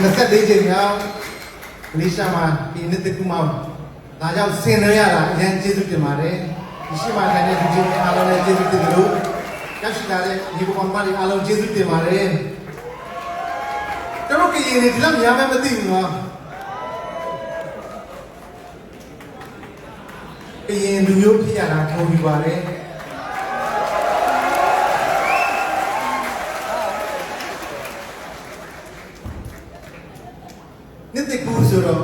24ချိန်မြောက်မလေးရှားမှာဒီနှစ်တစ်ခုမှဒါကြောင့်ဆင်နွှဲရတာအရင်ကျေးဇူးတင်ပါတယ်ဒီရှိမှထိုင်တဲ့ဒီချင်းအားလုံးလည်းကျေးဇူးတင်တယ်လို့ရောက်ရှိလာတဲ့ဒီကောင်မလေးအားလုံးကျေးဇူးတင်ပါတယ်ကျွန်တော်ကရင်ဒီလောက်များမှမသိဘူးနော်ကရင်လူမျိုးဖြစ်ရတာထုံပြီးပါတယ်နှစ်တစ်ခုဆိုတော့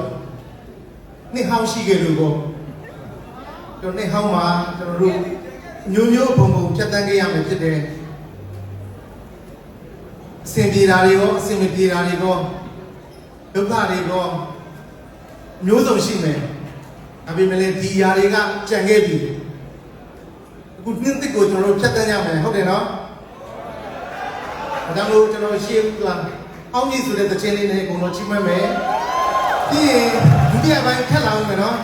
နှစ်ဟောင်းရှိခဲ့လို့ပေါ့ကျွန်တော်နှစ်ဟောင်းမှာကျွန်တော်တို့မျိုးမျိုးဘုံဘုံဖြတ်တန်းခဲ့ရမယ်ဖြစ်တယ်အစဉ်ပြေတာတွေရောအစဉ်မပြေတာတွေရောဒုက္ခတွေရောမျိုးစုံရှိမယ်အပြင်မလဲဒီຢာတွေကကြံခဲ့ပြီအခုနှစ်တစ်ကိုကျွန်တော်တို့ဖြတ်တန်းရမယ်ဟုတ်တယ်နော်ဒါကြောင့်လို့ကျွန်တော်ရှေ့ကအောင်းကြီးဆိုတဲ့တခြင်းလေးနဲ့ကိုတော့ချိမှတ်မယ်ပြီးရင်ဒုတိယပိုင်းထပ်လာအောင်မယ်နော်